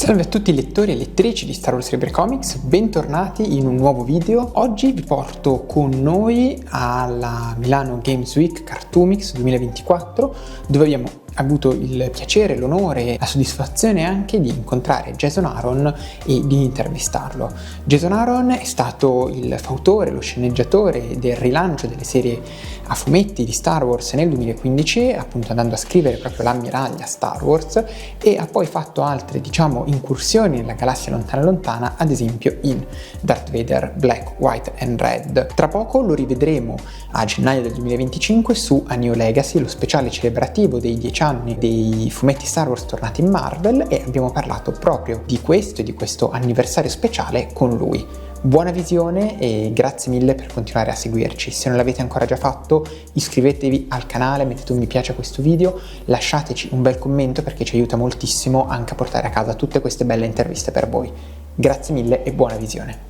Salve a tutti i lettori e lettrici di Wars Libri Comics, bentornati in un nuovo video. Oggi vi porto con noi alla Milano Games Week Cartoomix 2024, dove abbiamo avuto il piacere, l'onore e la soddisfazione anche di incontrare Jason Aaron e di intervistarlo. Jason Aaron è stato il fautore, lo sceneggiatore del rilancio delle serie a fumetti di Star Wars nel 2015, appunto andando a scrivere proprio l'ammiraglia Star Wars, e ha poi fatto altre, incursioni nella galassia lontana lontana, ad esempio in Darth Vader Black, White and Red. Tra poco lo rivedremo a gennaio del 2025 su A New Legacy, lo speciale celebrativo dei 10 anni dei fumetti Star Wars tornati in Marvel, e abbiamo parlato proprio di questo e di questo anniversario speciale con lui. Buona visione e grazie mille per continuare a seguirci. Se non l'avete ancora già fatto, iscrivetevi al canale, mettete un mi piace a questo video, lasciateci un bel commento perché ci aiuta moltissimo anche a portare a casa tutte queste belle interviste per voi. Grazie mille e buona visione.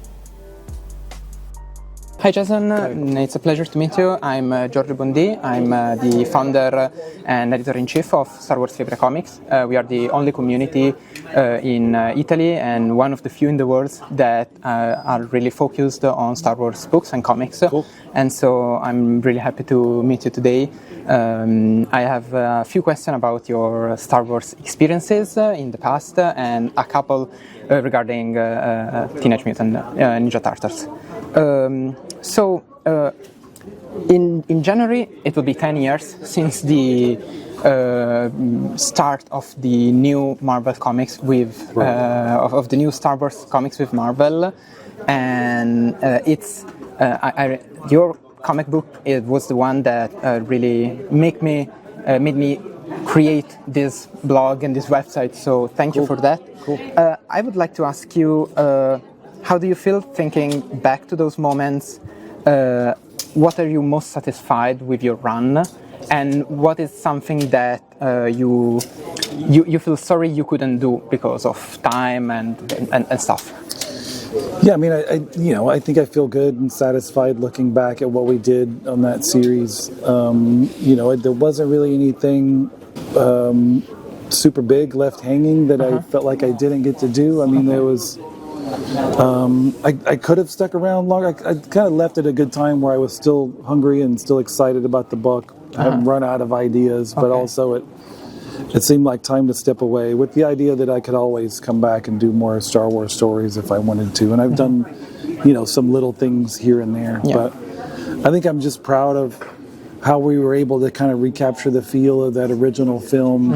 Hi Jason, it's a pleasure to meet you. I'm Giorgio Bondi. I'm the founder and editor-in-chief of Wars Libri Comics. We are the only community in Italy and one of the few in the world that are really focused on Star Wars books and comics. Cool. And so I'm really happy to meet you today. I have a few questions about your Star Wars experiences in the past and a couple regarding Teenage Mutant Ninja Turtles. In January it will be 10 years since the start of the new Marvel comics with of the new Star Wars comics with Marvel, and your comic book, it was the one that really made me create this blog and this website, so thank you for that. Cool. I would like to ask you, how do you feel thinking back to those moments? What are you most satisfied with your run, and what is something that you feel sorry you couldn't do because of time and stuff? Yeah, I mean, I think I feel good and satisfied looking back at what we did on that series. There wasn't really anything super big left hanging that I felt like I didn't get to do. I mean, there was. I could have stuck around longer. I kind of left at a good time where I was still hungry and still excited about the book. I hadn't run out of ideas, but also it seemed like time to step away with the idea that I could always come back and do more Star Wars stories if I wanted to. And I've done, some little things here and there. Yeah. But I think I'm just proud of how we were able to kind of recapture the feel of that original film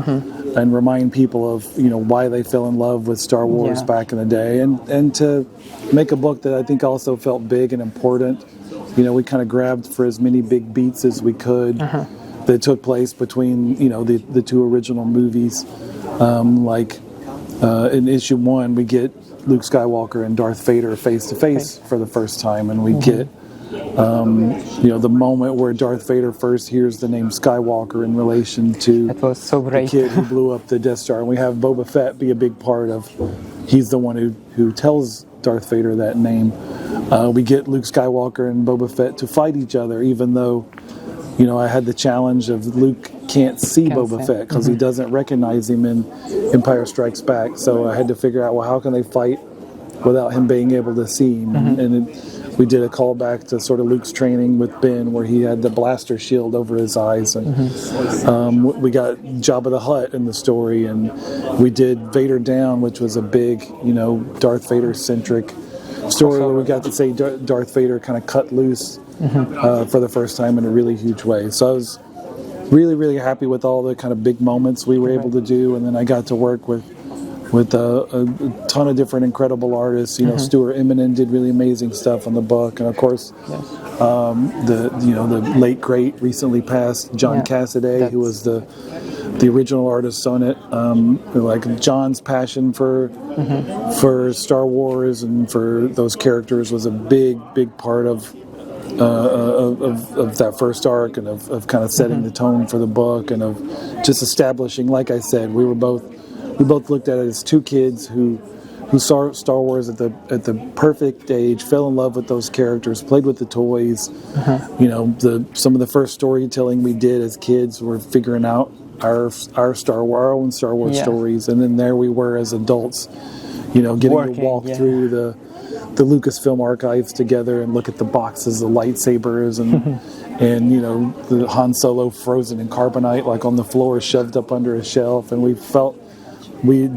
and remind people of, why they fell in love with Star Wars back in the day, and to make a book that I think also felt big and important. We kind of grabbed for as many big beats as we could that took place between, the two original movies. In issue 1, we get Luke Skywalker and Darth Vader face to face for the first time, and we get the moment where Darth Vader first hears the name Skywalker in relation to the kid who blew up the Death Star. And we have Boba Fett be a big part of, he's the one who tells Darth Vader that name. We get Luke Skywalker and Boba Fett to fight each other, even though, I had the challenge of Luke can't see Boba Fett because he doesn't recognize him in Empire Strikes Back. So I had to figure out, how can they fight without him being able to see him? We did a callback to sort of Luke's training with Ben, where he had the blaster shield over his eyes, and we got Jabba the Hutt in the story, and we did Vader Down, which was a big, Darth Vader-centric story where we got to say Darth Vader kind of cut loose for the first time in a really huge way. So I was really, really happy with all the kind of big moments we were able to do, and then I got to work with a ton of different incredible artists. Stuart Eminem did really amazing stuff on the book, and of course, the late great recently passed John Cassaday, who was the original artist on it. John's passion for Star Wars and for those characters was a big part of that first arc, and of kind of setting the tone for the book, and of just establishing. Like I said, we both looked at it as two kids who saw Star Wars at the perfect age, fell in love with those characters, played with the toys. Some of the first storytelling we did as kids were figuring out our own Star Wars stories, and then there we were as adults, getting to walk through the Lucasfilm archives together and look at the boxes of lightsabers and the Han Solo frozen in carbonite, like on the floor, shoved up under a shelf, and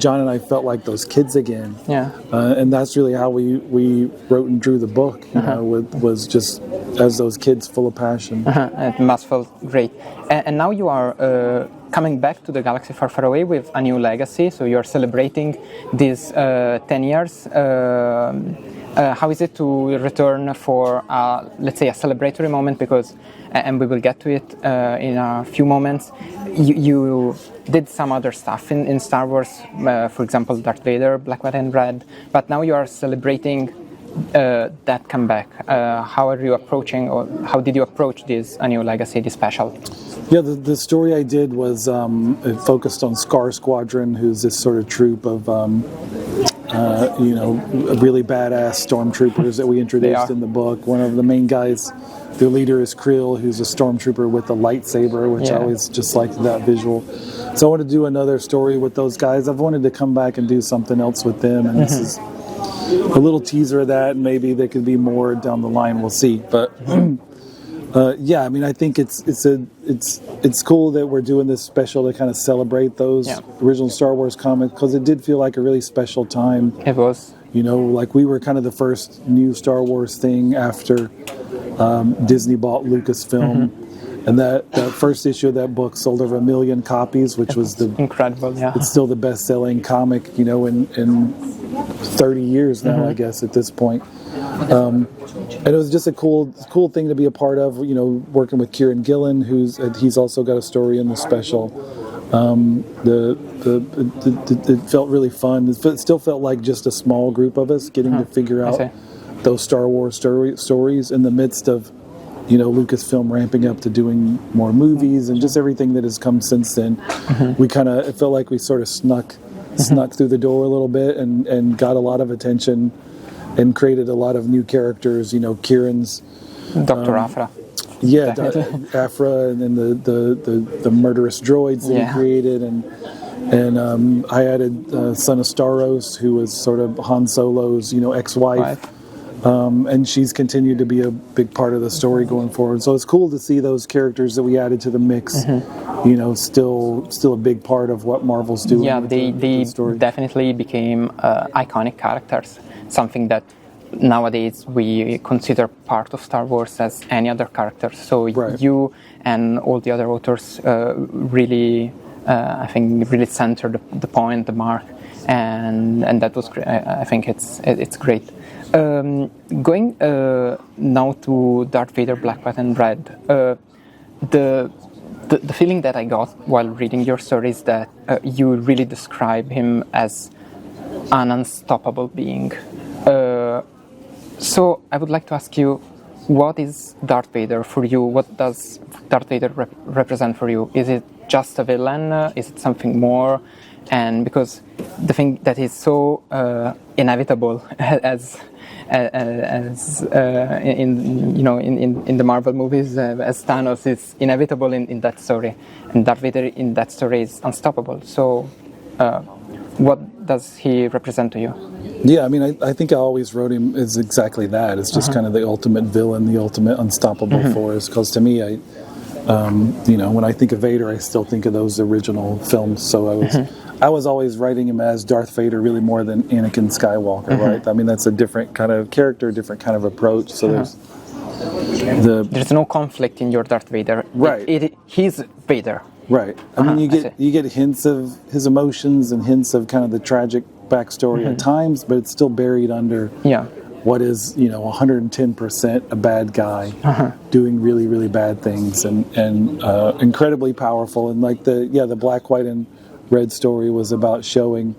John and I felt like those kids again. Yeah. And that's really how we wrote and drew the book. Was just as those kids, full of passion. It must feel great. And now you are coming back to the galaxy far, far away with a new legacy. So you are celebrating these 10 years. How is it to return for, let's say, a celebratory moment? Because, and we will get to it in a few moments, you did some other stuff in Star Wars, for example, Darth Vader, Black, White, and Red, but now you are celebrating that comeback. How are you approaching, or how did you approach this a new legacy, this special? Yeah, the story I did was it focused on Scar Squadron, who's this sort of troop of really badass stormtroopers that we introduced in the book. One of the main guys, their leader, is Krill, who's a stormtrooper with a lightsaber, which I always just liked that visual. So I wanted to do another story with those guys. I've wanted to come back and do something else with them, and this is a little teaser of that. And maybe there could be more down the line. We'll see. But I think it's cool that we're doing this special to kind of celebrate those original Star Wars comics, because it did feel like a really special time. It was. Like we were kind of the first new Star Wars thing after Disney bought Lucasfilm. And that first issue of that book sold over 1 million copies, which was incredible. Yeah, it's still the best-selling comic, in 30 years now, I guess, at this point. And it was just a cool thing to be a part of. Working with Kieran Gillen, he's also got a story in the special. It felt really fun. It still felt like just a small group of us getting to figure out those Star Wars stories in the midst of Lucasfilm ramping up to doing more movies and just everything that has come since then. It felt like we sort of snuck through the door a little bit and got a lot of attention and created a lot of new characters. Kieran's Dr. Afra. Yeah, Afra, and then the murderous droids that he created, and I added Son of Staros, who was sort of Han Solo's ex-wife. And she's continued to be a big part of the story going forward. So it's cool to see those characters that we added to the mix, still a big part of what Marvel's doing. Yeah, they definitely became iconic characters, something that nowadays we consider part of Star Wars as any other character. So you and all the other authors really, I think, really centered the point, the mark, and that was great. I think it's great. Going now to Darth Vader Black, White, and Red, the feeling that I got while reading your story is that you really describe him as an unstoppable being. So I would like to ask you, what is Darth Vader for you? What does Darth Vader represent for you? Is it just a villain? Is it something more? And because the thing that is so inevitable as in the Marvel movies, as Thanos is inevitable in that story, and Darth Vader in that story is unstoppable. So, what does he represent to you? Yeah, I think I always wrote him as exactly that. It's just kind of the ultimate villain, the ultimate unstoppable force. Because to me, when I think of Vader, I still think of those original films. So I was always writing him as Darth Vader, really more than Anakin Skywalker, right? That's a different kind of character, different kind of approach. So there's no conflict in your Darth Vader. Right. He's Vader. Right. You get hints of his emotions and hints of kind of the tragic backstory at times, but it's still buried under what is 110% a bad guy doing really, really bad things and incredibly powerful. And like the Black, White, and Red story was about showing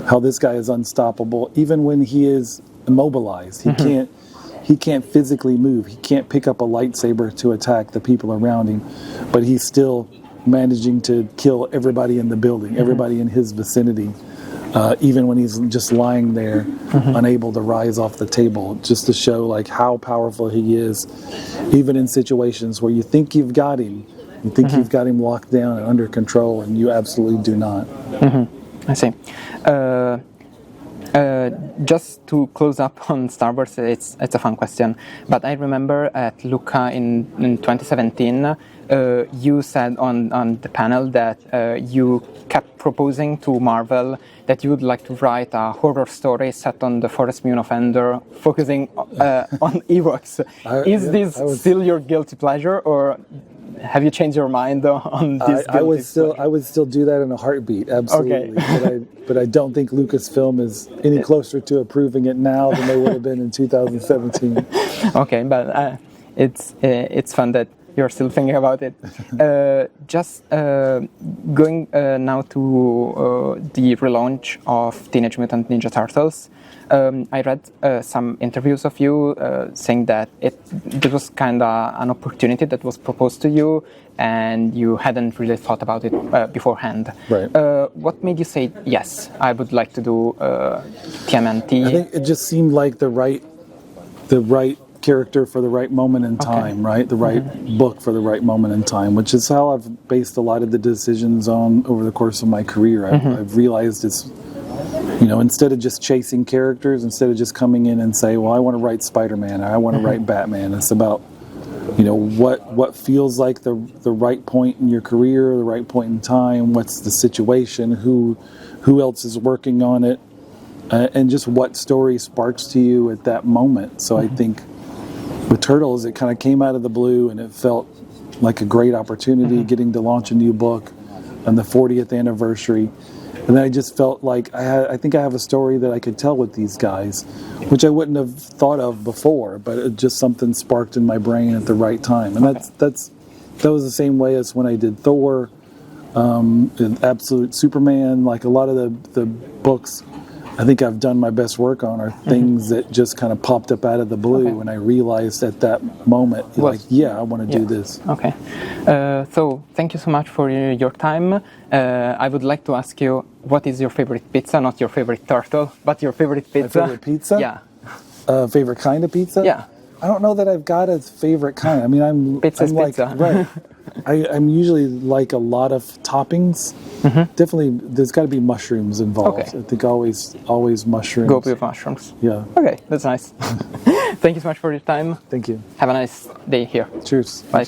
how this guy is unstoppable even when he is immobilized. He can't physically move. He can't pick up a lightsaber to attack the people around him, but he's still managing to kill everybody in the building, everybody in his vicinity, even when he's just lying there, unable to rise off the table, just to show like how powerful he is, even in situations where you think you've got him, You think you've got him locked down and under control, and you absolutely do not. I see. Just to close up on Star Wars, it's a fun question, but I remember at Lucca in 2017, you said on the panel that you kept proposing to Marvel that you would like to write a horror story set on the Forest Moon of Endor, focusing on Ewoks. Is this still your guilty pleasure, or have you changed your mind on this? I would still do that in a heartbeat, absolutely. Okay. but I don't think Lucasfilm is any closer to approving it now than they would have been in 2017. Okay, but it's fun that you're still thinking about it. Just going now to the relaunch of Teenage Mutant Ninja Turtles. I read some interviews of you saying that this was kind of an opportunity that was proposed to you and you hadn't really thought about it beforehand. Right. What made you say, yes, I would like to do TMNT? I think it just seemed like the right character for the right moment in time, right? The right book for the right moment in time, which is how I've based a lot of the decisions on over the course of my career. I've realized it's, instead of just chasing characters, instead of just coming in and say, well, I want to write Spider-Man, or I want to write Batman. It's about, what feels like the right point in your career, the right point in time, what's the situation, who else is working on it, and just what story sparks to you at that moment. So I think with Turtles, it kind of came out of the blue, and it felt like a great opportunity getting to launch a new book on the 40th anniversary. And then I just felt like I think I have a story that I could tell with these guys, which I wouldn't have thought of before, but it just something sparked in my brain at the right time. And that was the same way as when I did Thor, and Absolute Superman. Like a lot of the books I think I've done my best work on are things that just kind of popped up out of the blue, and I realized at that moment, I want to do this. Okay. So thank you so much for your time. I would like to ask you, what is your favorite pizza? Not your favorite turtle, but your favorite pizza. My favorite pizza? Yeah. Favorite kind of pizza? Yeah. I don't know that I've got a favorite kind. I mean, I'm pizza. Right. I'm usually like a lot of toppings. Definitely, there's got to be mushrooms involved. Okay. I think always mushrooms. Go with mushrooms. Yeah. Okay, that's nice. Thank you so much for your time. Thank you. Have a nice day here. Cheers. Bye.